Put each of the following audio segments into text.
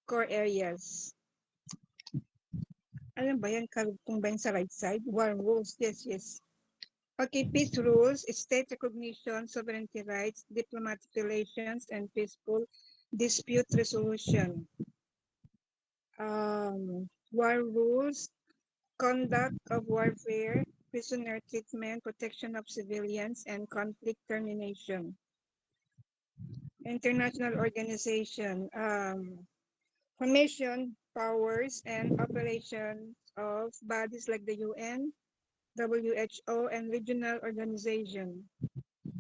core areas. Alam ba yan? Kung ba yan sa right side? War rules. Yes, yes. Okay, peace rules, state recognition, sovereignty rights, diplomatic relations, and peaceful dispute resolution. War rules, conduct of warfare, prisoner treatment, protection of civilians, and conflict termination. International organization, formation, powers, and operations of bodies like the UN, WHO, and regional organization.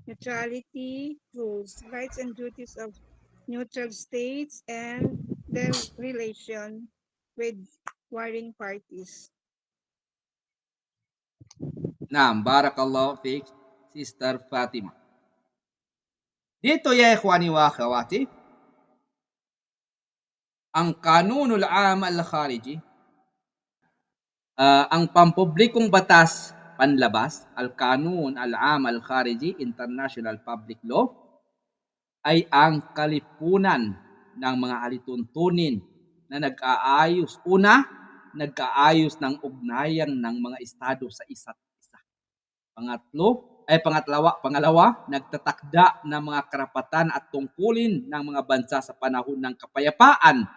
Neutrality rules, rights and duties of neutral states, and their relation with warring parties. Naam, barakallahu fiik, Sister Fatima. Dito ya ikhwani wa akhawati, ang Kanunul Am al-Khariji, ang pampublikong batas panlabas, Al-Kanun Al-Am Al-Khariji, International Public Law, ay ang kalipunan ng mga alituntunin na nag-aayos. Una, nag-aayos ng ugnayan ng mga estado sa isa't isa. Pangalawa, nagtatakda ng mga karapatan at tungkulin ng mga bansa sa panahon ng kapayapaan.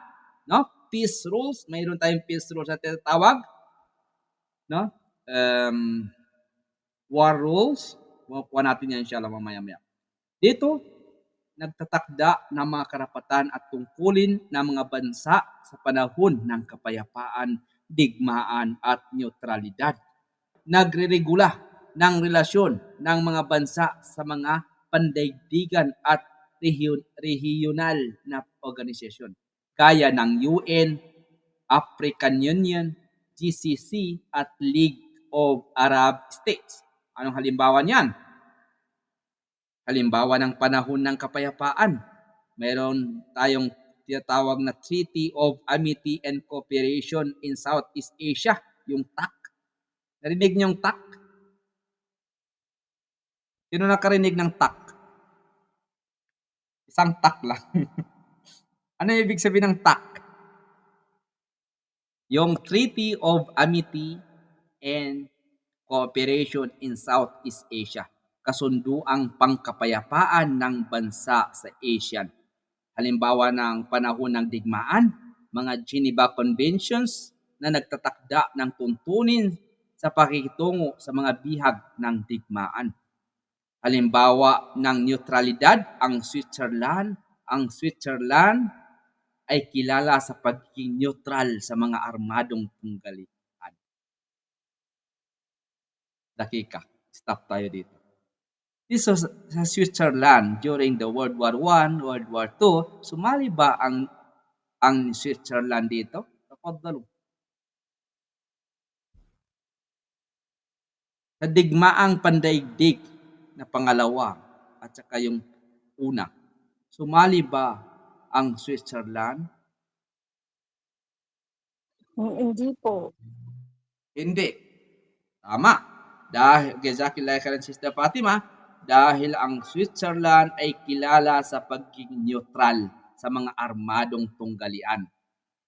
No? Peace rules, mayroon tayong peace rules na tinatawag. No? War rules, makuha natin yan inshallah mamaya-maya. Dito, nagtatakda ng mga karapatan at tungkulin ng mga bansa sa panahon ng kapayapaan, digmaan at neutralidad. Nagreregula ng relasyon ng mga bansa sa mga pandaigdigan at regional na organisasyon gaya ng UN, African Union, GCC at League of Arab States. Anong halimbawa niyan? Halimbawa ng panahon ng kapayapaan, mayroon tayong tinatawag na Treaty of Amity and Cooperation in Southeast Asia, yung TAC. Narinig niyo yung TAC? Sino nakarinig ng TAC? Isang TAC lang. Ano ibig sabihin ng TAC? Yung Treaty of Amity and Cooperation in Southeast Asia, kasunduang pangkapayapaan ng bansa sa ASEAN. Halimbawa ng panahon ng digmaan, mga Geneva Conventions na nagtatakda ng tuntunin sa pakikitungo sa mga bihag ng digmaan. Halimbawa ng neutralidad, ang Switzerland ay kilala sa pagiging neutral sa mga armadong tunggalian. Dakika, stop tayo dito. This was sa Switzerland during the World War I, World War II. Sumali ba ang Switzerland dito? Tafadhalu. Sa digmaang pandaigdig na pangalawa at saka yung una, sumali ba ang Switzerland? Hindi po. Hindi. Tama. Dahil, Jazakillah khairan Sister Fatima, dahil ang Switzerland ay kilala sa pagiging neutral sa mga armadong tunggalian.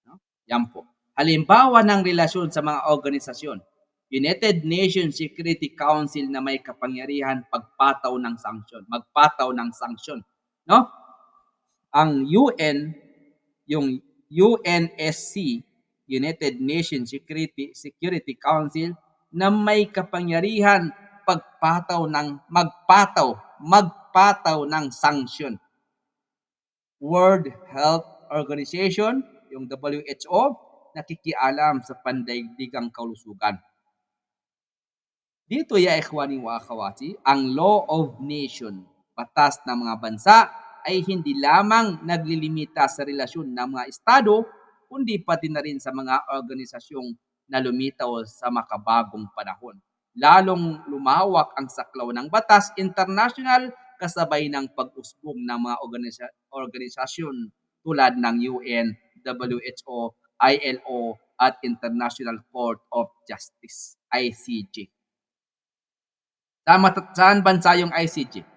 No? Yan po. Halimbawa ng relasyon sa mga organisasyon. United Nations Security Council na may kapangyarihan magpataw ng sanksyon. No? Ang UN, yung UNSC, United Nations Security Council, na may kapangyarihan magpataw ng sanksyon. World Health Organization, yung WHO, nakikialam sa pandaigdigang kalusugan. Dito ya ikhwani wa akhawati, ang law of nation, batas ng mga bansa, ay hindi lamang naglilimita sa relasyon ng mga estado, kundi pati na rin sa mga organisasyong na lumitaw sa makabagong panahon. Lalong lumawak ang saklaw ng batas international kasabay ng pag-usbong ng mga organisasyon tulad ng UN, WHO, ILO at International Court of Justice, ICJ. Saan bansa yung ICJ? Sa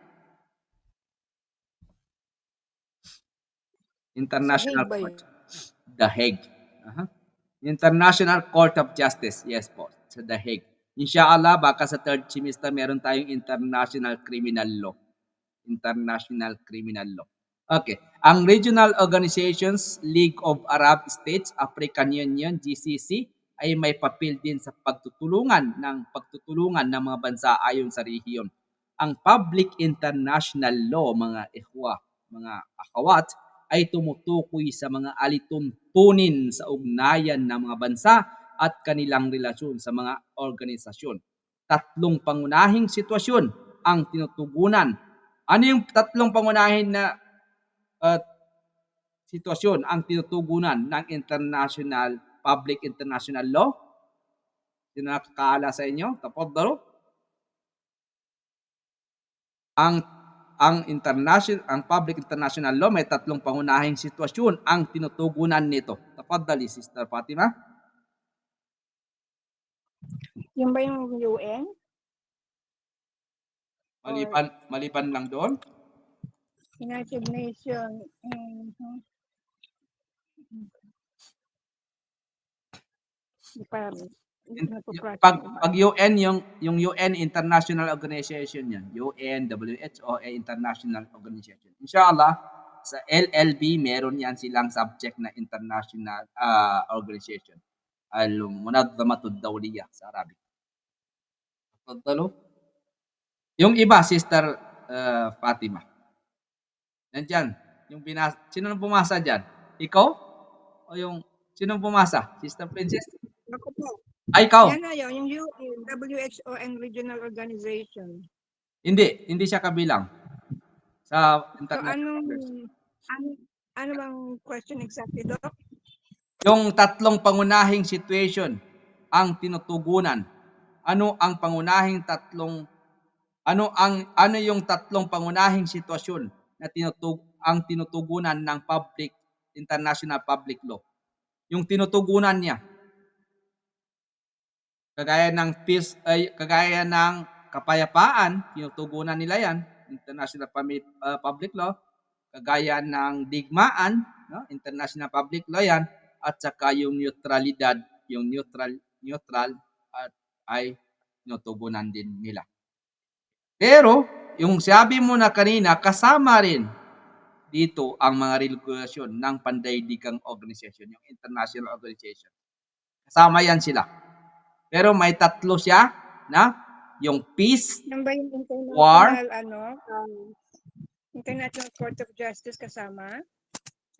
Hague International ba Court. yun? The Hague. Aha. International Court of Justice. Yes po, sa The Hague. Inshallah, baka sa third semester meron tayong International Criminal Law. International Criminal Law. Okay. Ang Regional Organizations, League of Arab States, African Union, GCC, ay may papel din sa pagtutulungan ng mga bansa ayon sa rehiyon. Ang Public International Law, mga ikhwa, mga akhawat, ay tumutukoy sa mga alituntunin sa ugnayan ng mga bansa at kanilang relasyon sa mga organisasyon. Tatlong pangunahing sitwasyon ang tinutugunan. Ano yung tatlong pangunahin na sitwasyon ang tinutugunan ng public international law? Sino nakakaala sa inyo? Tafaddalo. Ang public international law may tatlong pangunahing sitwasyon ang tinutugunan nito. Tafaddali, Sister Fatima. Yung ba yung UN? Maliban lang doon. United Nations. Pag UN, yung UN international organization yan. UN, WHO, international organization. Inshallah, sa LLB, meron yan silang subject na international organization. Al-Munadhamatud Dawliya sa Arabic. Yung iba, Sister Fatima. Nandyan. Sino nang pumasa dyan? Ikaw? O sino pumasa? Sister Princess? Ako po. Ay, ikaw? Yan na yun, yung UN, WHO and regional organization. Hindi siya kabilang. Sa So, international ano bang question exactly, Doc? Yung tatlong pangunahing situation ang tinutugunan. Ano yung tatlong pangunahing sitwasyon na tinutugunan ng international public law? Yung tinutugunan niya. Kagaya ng kapayapaan, tinutugunan nila yan, international public law. Kagaya ng digmaan, no? International public law yan, at saka yung neutralidad, yung neutral at ay tinutugunan din nila. Pero, yung sabi mo na kanina, kasama rin dito ang mga regulasyon ng pandaigdigang organization, yung international organization. Kasama yan sila. Pero may tatlo siya na yung peace, Yan ba yung war, International Court of Justice kasama?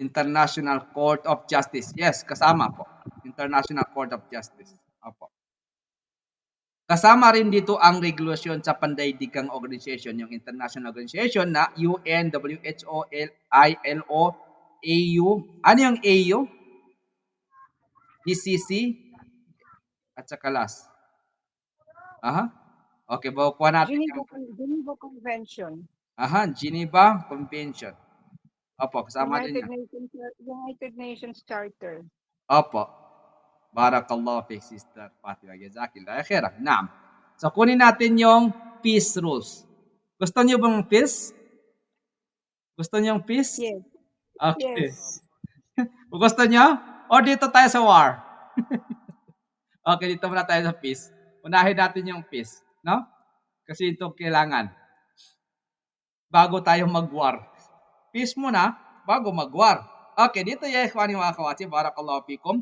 International Court of Justice. Yes, kasama po. International Court of Justice. Opo. Kasama rin dito ang regulasyon sa pandaigdigang organization, yung international organization na UN, WHO, ILO, AU. Ano yung AU? GCC at saka LAS. Aha. Okay, kuha natin Geneva Convention. Aha, Geneva Convention. Opo, kasama din yan. United Nations Charter. Opo. Barakallahu fi Sister Fatima. Jazakillah khairan. Naam. So, kunin natin yung peace rules. Gusto niyo bang peace? Gusto niyo yung peace? Yes. Okay. Yes. Gusto niyo? O dito tayo sa war? Okay, dito muna tayo sa peace. Unahin natin yung peace. No? Kasi ito kailangan. Bago tayo mag-war. Peace muna, bago mag-war. Okay, dito ya ikhwani wa akhawati, barakallahu fikum.